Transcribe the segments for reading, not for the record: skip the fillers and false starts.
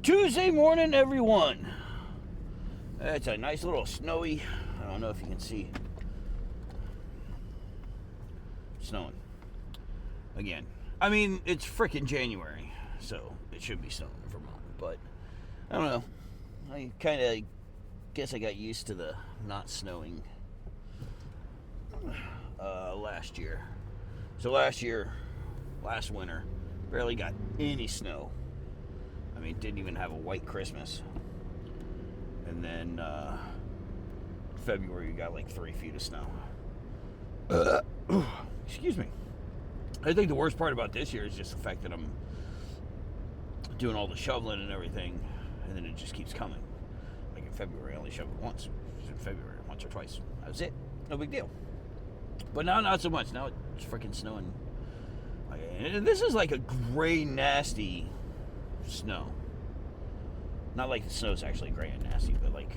Good Tuesday morning, everyone. It's a nice little snowy, I don't know if you can see, snowing. Again, I mean, it's frickin' January, so it should be snowing in Vermont, but I don't know. I kind of guess I got used to the not snowing last year. So last winter, barely got any snow. I mean, didn't even have a white Christmas. And then February, you got like 3 feet of snow. Excuse me. I think the worst part about this year is just the fact that I'm doing all the shoveling and everything, and then it just keeps coming. Like in February, I only shoveled once. In February, once or twice. That was it. No big deal. But now, not so much. Now it's freaking snowing. And this is like a gray, nasty snow. Not like the snow's actually gray and nasty, but like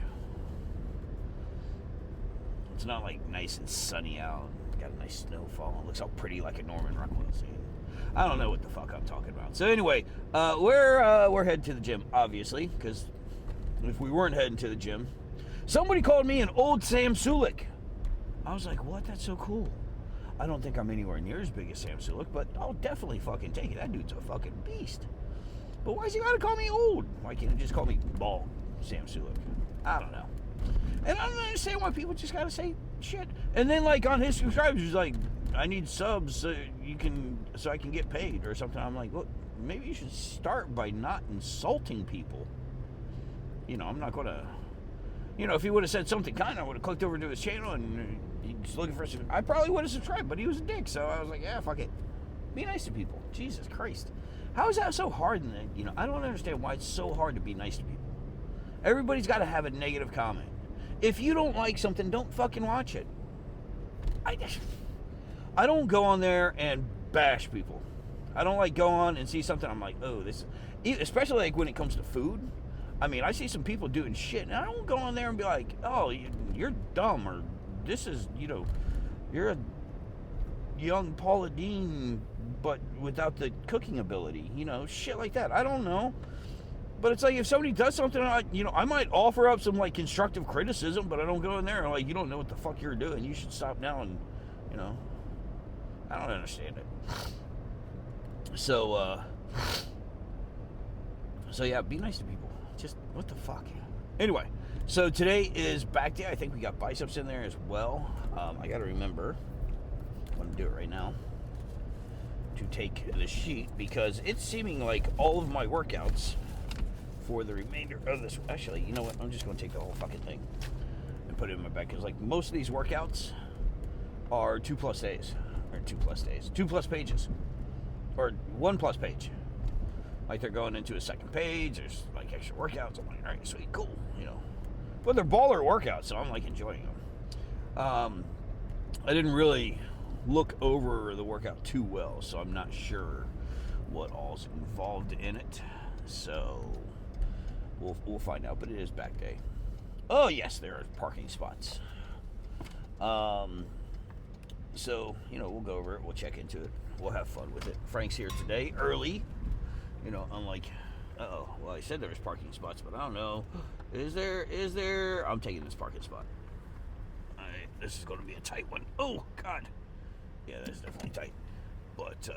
it's not like nice and sunny out. Got a nice snowfall. It looks all pretty like a Norman Rockwell scene. I don't know what the fuck I'm talking about. So anyway, we're heading to the gym, obviously, because if we weren't heading to the gym, somebody called me an old Sam Sulik. I was like, what? That's so cool. I don't think I'm anywhere near as big as Sam Sulik, but I'll definitely fucking take it. That dude's a fucking beast. But why's he gotta call me old? Why can't he just call me bald Sam Sulik? I don't know. And I don't understand why people just gotta say shit. And then like on his subscribers, he's like, I need subs so I can get paid or something. I'm like, well, maybe you should start by not insulting people. You know, I'm not gonna. You know, if he would have said something kind, I would have clicked over to his channel and he's looking for. I probably would have subscribed, but he was a dick, so I was like, yeah, fuck it. Be nice to people. Jesus Christ. How is that so hard? You know, I don't understand why it's so hard to be nice to people. Everybody's got to have a negative comment. If you don't like something, don't fucking watch it. I don't go on there and bash people. I don't like go on and see something. I'm like, oh, this. Especially like when it comes to food. I mean, I see some people doing shit, and I don't go on there and be like, oh, you're dumb, or this is, you know, you're a young Paula Deen, but without the cooking ability, you know, shit like that. I don't know. But it's like if somebody does something, I might offer up some like constructive criticism, but I don't go in there and like, you don't know what the fuck you're doing. You should stop now, and you know, I don't understand it. So yeah, be nice to people. Just what the fuck. Anyway, so today is back day. I think we got biceps in there as well. I got to remember. I'm going to do it right now. To take the sheet because it's seeming like all of my workouts for the remainder of this. Actually, you know what? I'm just going to take the whole fucking thing and put it in my bag because like most of these workouts are 2+ days or 2+ pages or 1+ page. Like they're going into a second page. There's like extra workouts. I'm like, all right, sweet, cool, you know. But they're baller workouts, so I'm like enjoying them. I didn't really look over the workout too well, so I'm not sure what all's involved in it. So we'll find out. But it is back day. Oh yes, there are parking spots. So you know, we'll go over it. We'll check into it. We'll have fun with it. Frank's here today, early. You know, unlike, well, I said there was parking spots, but I don't know. Is there? I'm taking this parking spot. All right, this is going to be a tight one. Oh, God. Yeah, that's definitely tight. But,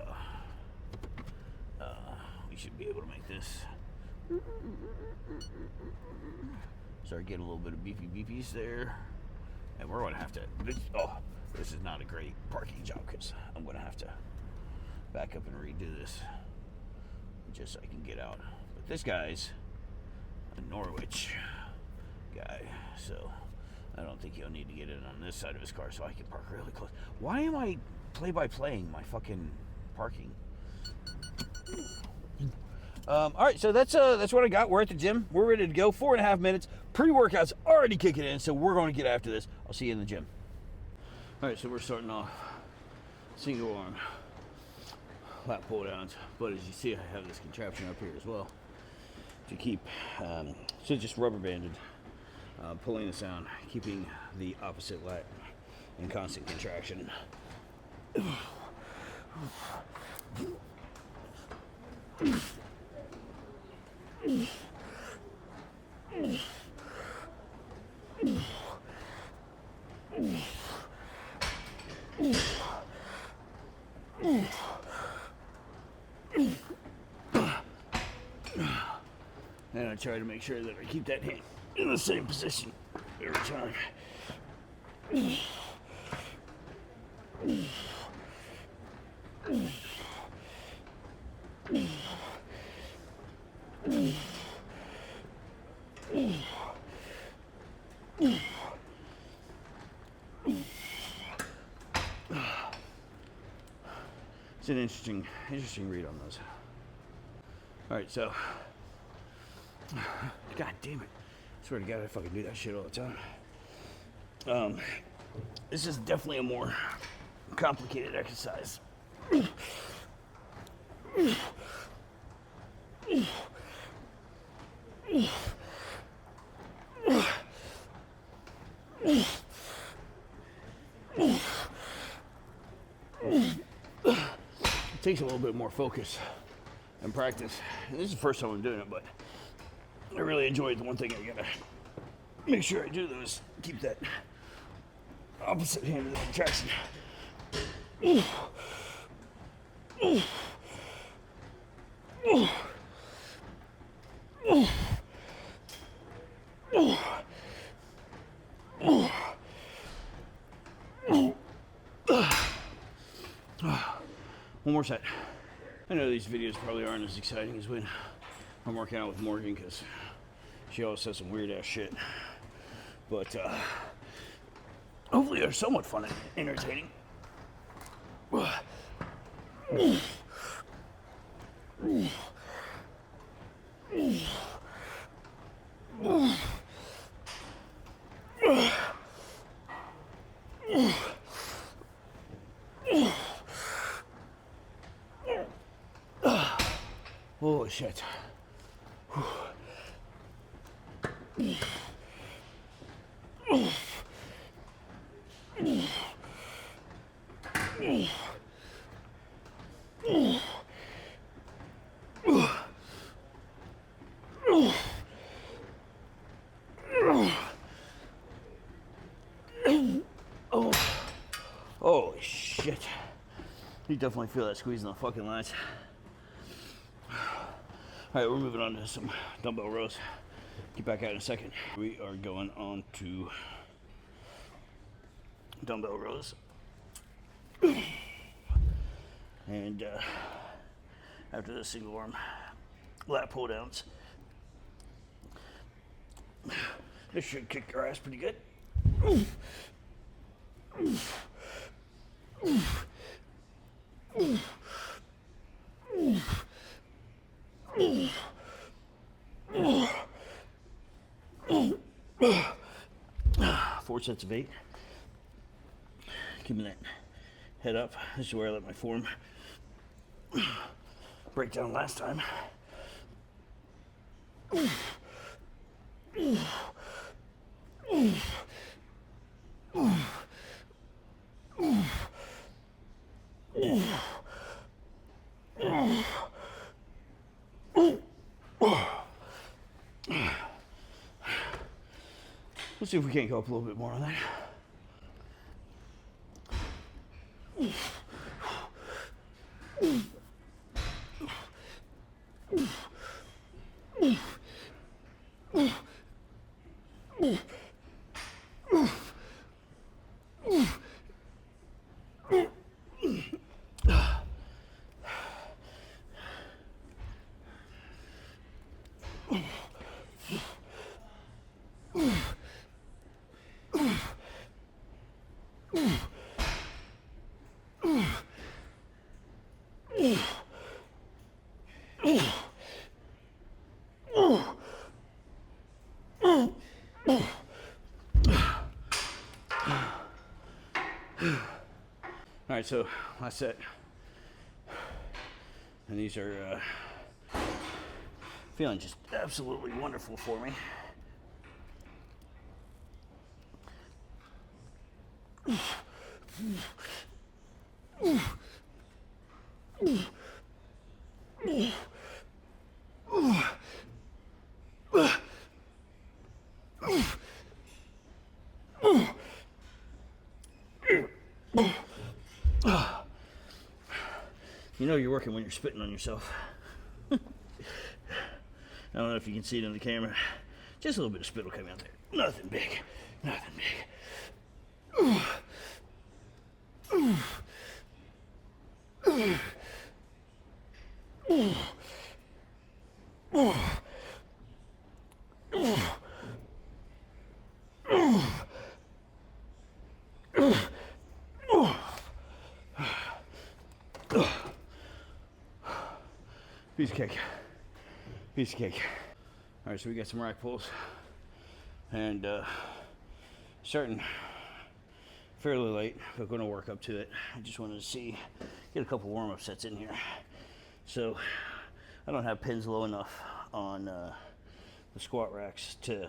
we should be able to make this. Start getting a little bit of beepies there. And we're going to have to, this is not a great parking job because I'm going to have to back up and redo this. Just so I can get out. But this guy's a Norwich guy, so I don't think he'll need to get in on this side of his car so I can park really close. Why am I play-by-playing my fucking parking? Alright, so that's what I got. We're at the gym. We're ready to go. 4.5 minutes. Pre-workout's already kicking in, so we're going to get after this. I'll see you in the gym. Alright, so we're starting off single arm lat pull downs, but as you see, I have this contraption up here as well to keep, so just rubber banded, pulling this down, keeping the opposite lat in constant contraction. And I try to make sure that I keep that hand in the same position every time. It's an interesting read on those. All right, so, God damn it. I swear to God, I fucking do that shit all the time. This is definitely a more complicated exercise. It takes a little bit more focus and practice. And this is the first time I'm doing it, but I really enjoy it. The one thing I gotta make sure I do though is keep that opposite hand of the contraction. One more set. I know these videos probably aren't as exciting as when I'm working out with Morgan because she always says some weird ass shit. But hopefully they're somewhat fun and entertaining. Holy shit. Holy shit. You definitely feel that squeeze in the fucking lats. Alright, we're moving on to some dumbbell rows. Get back out in a second. We are going on to dumbbell rows. And after the single arm lat pull downs, this should kick your ass pretty good. Four sets of 8. Keeping that head up. This is where I let my form break down last time. Let's see if we can't go up a little bit more on that. All right, so last set, and these are feeling just absolutely wonderful for me. know you're working when you're spitting on yourself. I don't know if you can see it on the camera. Just a little bit of spit will come out there. Nothing big. Nothing big. Piece of cake. Piece of cake. All right, so we got some rack pulls. And starting fairly late, but going to work up to it. I just wanted to get a couple warm-up sets in here. So I don't have pins low enough on the squat racks to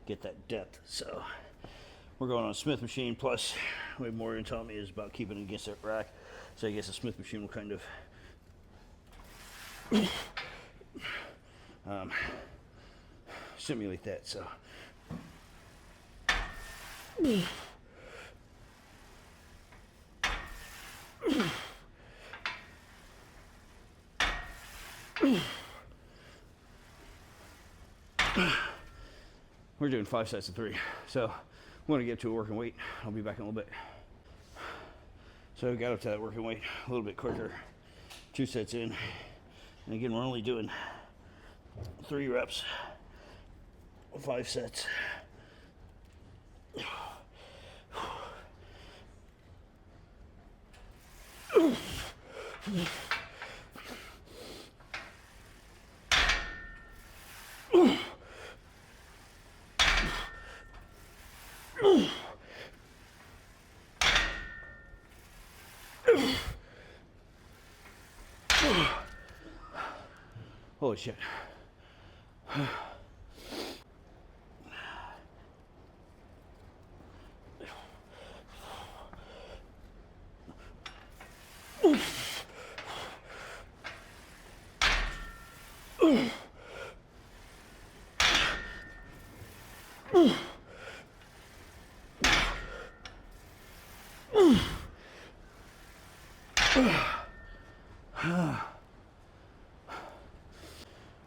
get that depth. So we're going on a Smith machine, plus what Morgan told me is about keeping it against that rack. So I guess the Smith machine will kind of simulate that. So we're doing 5 sets of 3. So I'm going to get to a working weight. I'll be back in a little bit. So I got up to that working weight a little bit quicker. 2 sets in. And again, we're only doing 3 reps, 5 sets. Holy shit.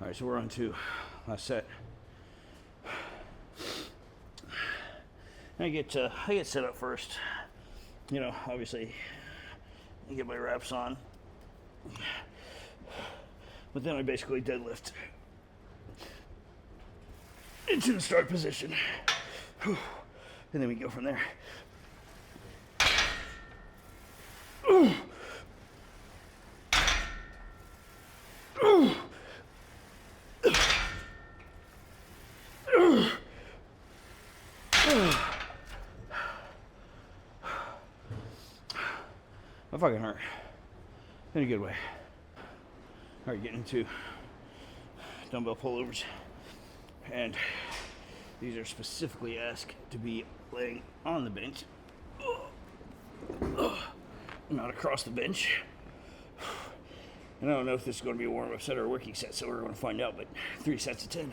All right, so we're on to last set. I get set up first. You know, obviously, I get my reps on, but then I basically deadlift into the start position, and then we go from there. That fucking hurt. In a good way. Alright, getting into dumbbell pullovers. And these are specifically asked to be laying on the bench. Not across the bench. And I don't know if this is going to be a warm-up set or a working set, so we're going to find out, but 3 sets of 10.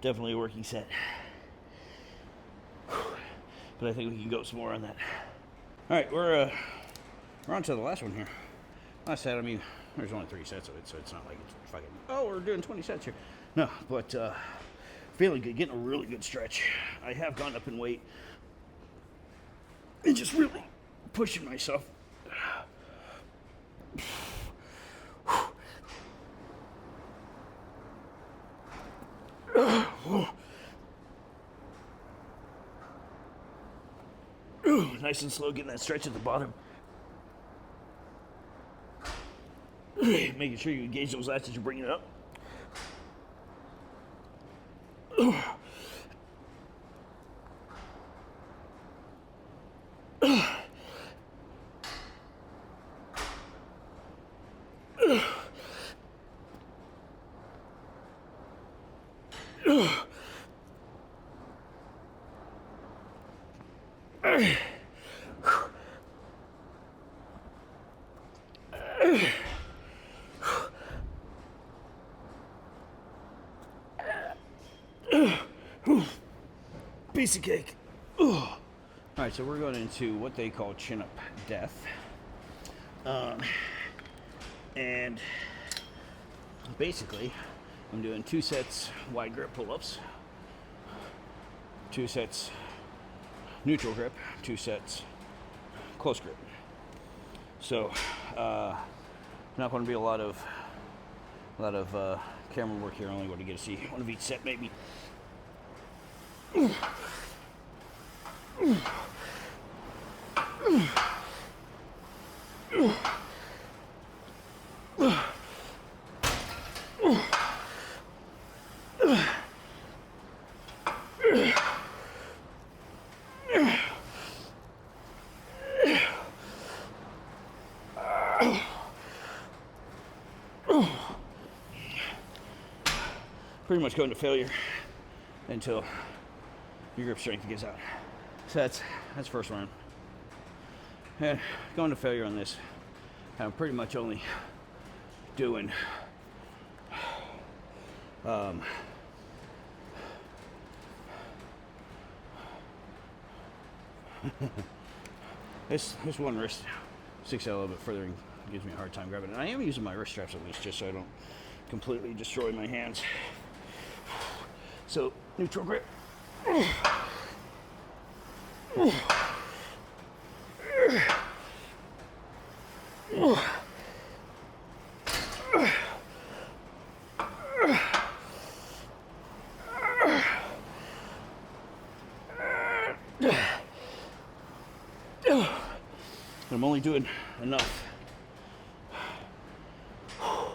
Definitely a working set. But I think we can go some more on that. Alright, we're on to the last one here. Last set, I mean, there's only 3 sets of it, so it's not like it's fucking, oh, we're doing 20 sets here. No, but feeling good, getting a really good stretch. I have gone up in weight and just really pushing myself. Nice and slow, getting that stretch at the bottom. Making sure you engage those lats as you bring it up. Piece of cake. All right, so we're going into what they call chin-up death. And basically, I'm doing 2 sets wide grip pull-ups, 2 sets neutral grip, 2 sets close grip. So, not going to be a lot of camera work here. Only going to get to see one of each set, maybe. Pretty much going to failure until your grip strength gives out. So that's first round. And going to failure on this. I'm pretty much only doing this one wrist sticks out a little bit further and gives me a hard time grabbing it. And I am using my wrist straps on this just so I don't completely destroy my hands. So, neutral grip. I'm only doing enough. I'm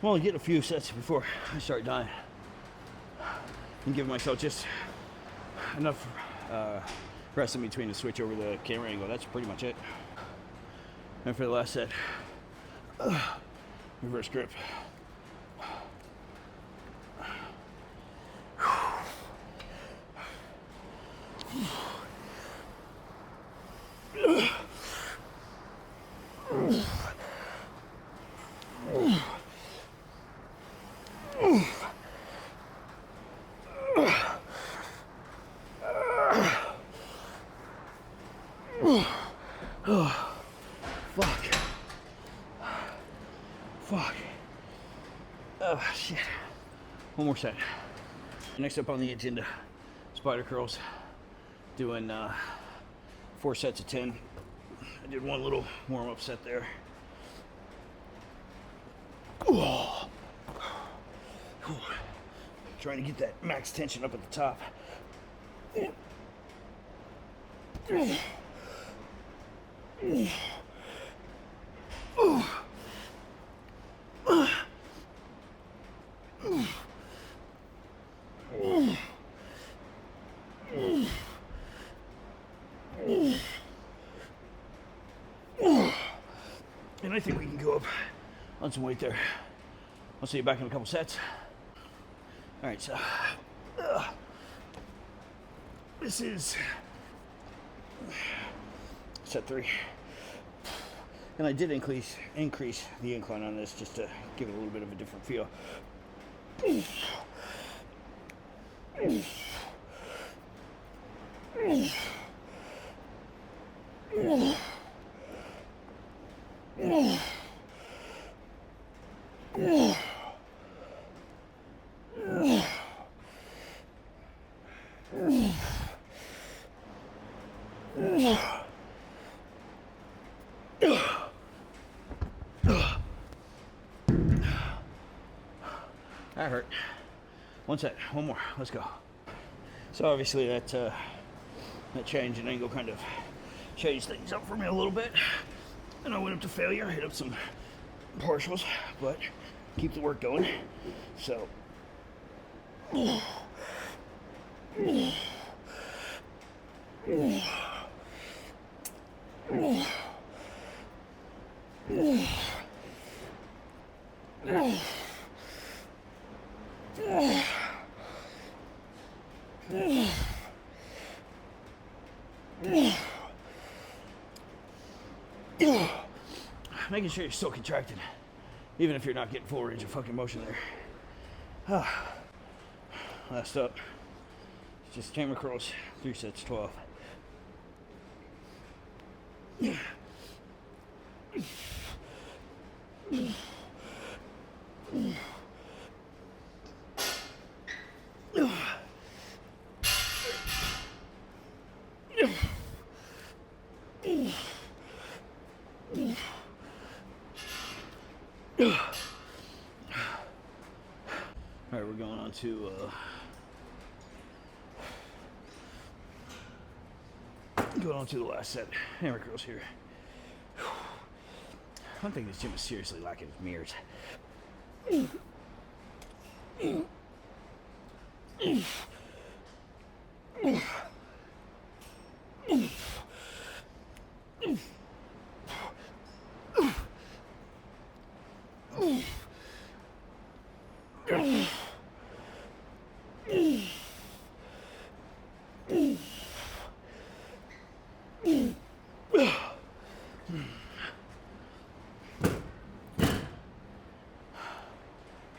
only getting a few sets before I start dying. And give myself just enough rest in between to switch over the camera angle. That's pretty much it. And for the last set, reverse grip. Fuck. Oh, shit. One more set. Next up on the agenda, spider curls. Doing 4 sets of 10. I did one little warm-up set there. Oh. Trying to get that max tension up at the top. And I think we can go up on some weight there. I'll see you back in a couple sets. All right, so this is set 3. And I did increase the incline on this just to give it a little bit of a different feel. That hurt. One set, one more, let's go. So obviously that change in angle kind of change things up for me a little bit. And I went up to failure, hit up some partials, but keep the work going. So, making sure you're still contracted, even if you're not getting full range of fucking motion there. Last up, just hammer curls, 3 sets, 12. All right, we're going on to the last set. Hammer curls here. One thing this gym is seriously lacking is mirrors.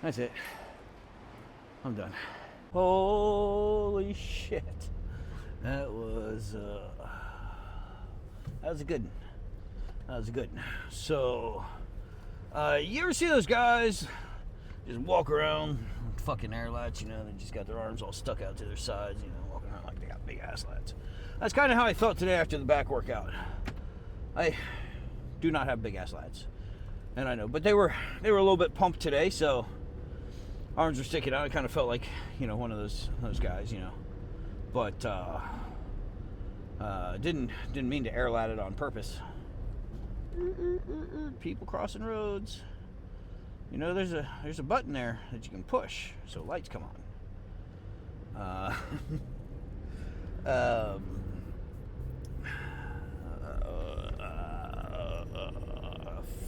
That's it. I'm done. Holy shit. That was a good one. That was a good one. So, you ever see those guys just walk around with fucking air lats, you know, they just got their arms all stuck out to their sides, you know, walking around like they got big ass lats. That's kind of how I felt today after the back workout. I do not have big ass lats. And I know, but they were a little bit pumped today, so arms were sticking out. I kind of felt like, you know, one of those guys, you know. But didn't mean to air lat it on purpose. People crossing roads. You know, there's a button there that you can push so lights come on.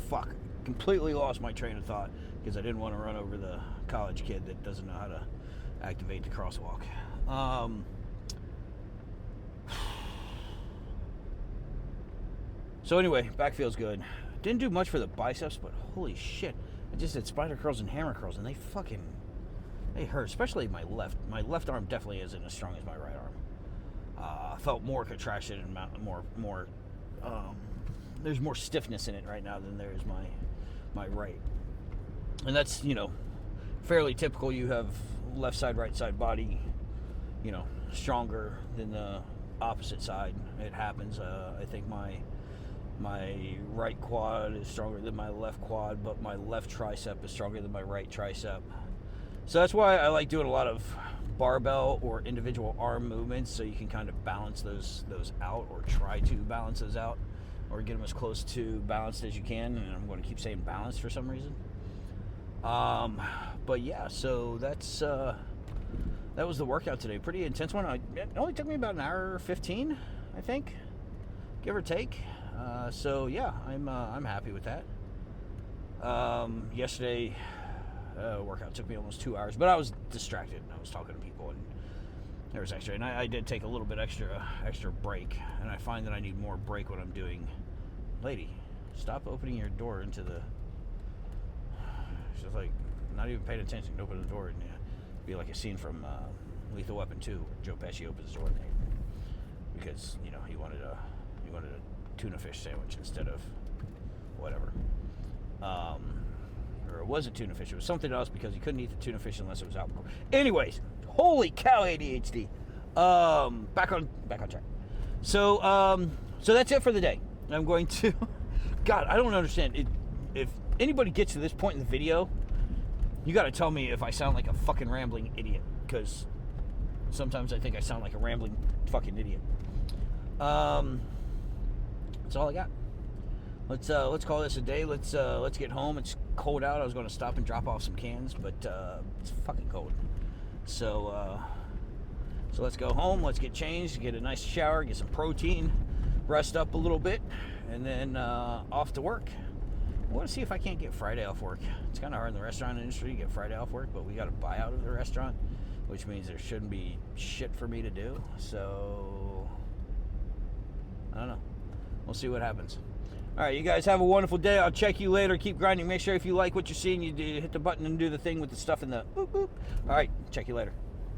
Fuck. Completely lost my train of thought because I didn't want to run over the college kid that doesn't know how to activate the crosswalk. So anyway, back feels good. Didn't do much for the biceps, but holy shit. I just did spider curls and hammer curls, and they hurt, especially my left. My left arm definitely isn't as strong as my right arm. Felt more contraction and more there's more stiffness in it right now than there is my right. And that's, you know, fairly typical. You have left side, right side body, you know, stronger than the opposite side. It happens. I think my right quad is stronger than my left quad, but my left tricep is stronger than my right tricep. So that's why I like doing a lot of barbell or individual arm movements, so you can kind of balance those out, or try to balance those out, or get them as close to balanced as you can. And I'm going to keep saying balanced for some reason. But yeah, so that was the workout today. Pretty intense one. It only took me about an hour 15, I think, give or take. So yeah, I'm happy with that. Yesterday, workout took me almost 2 hours, but I was distracted. I was talking to people, and there was extra. And I did take a little bit extra break, and I find that I need more break when I'm doing. Lady, stop opening your door into the. She's like not even paying attention. Open the door, and be like a scene from Lethal Weapon 2, where Joe Pesci opens the door because, you know, he wanted a tuna fish sandwich instead of whatever. Or it wasn't tuna fish. It was something else because he couldn't eat the tuna fish unless it was albacore. Anyways, holy cow, ADHD. Back on track. So that's it for the day. I'm going to. God, I don't understand it. If anybody gets to this point in the video, you got to tell me if I sound like a fucking rambling idiot, because sometimes I think I sound like a rambling fucking idiot. That's all I got. Let's call this a day. Let's get home. It's cold out. I was going to stop and drop off some cans, but it's fucking cold. So let's go home. Let's get changed, get a nice shower, get some protein, rest up a little bit, and then off to work. I want to see if I can't get Friday off work. It's kind of hard in the restaurant industry to get Friday off work, but we got to buy out of the restaurant, which means there shouldn't be shit for me to do. So I don't know. We'll see what happens. All right, you guys have a wonderful day. I'll check you later. Keep grinding. Make sure if you like what you're seeing, you hit the button and do the thing with the stuff in the boop boop. All right, check you later.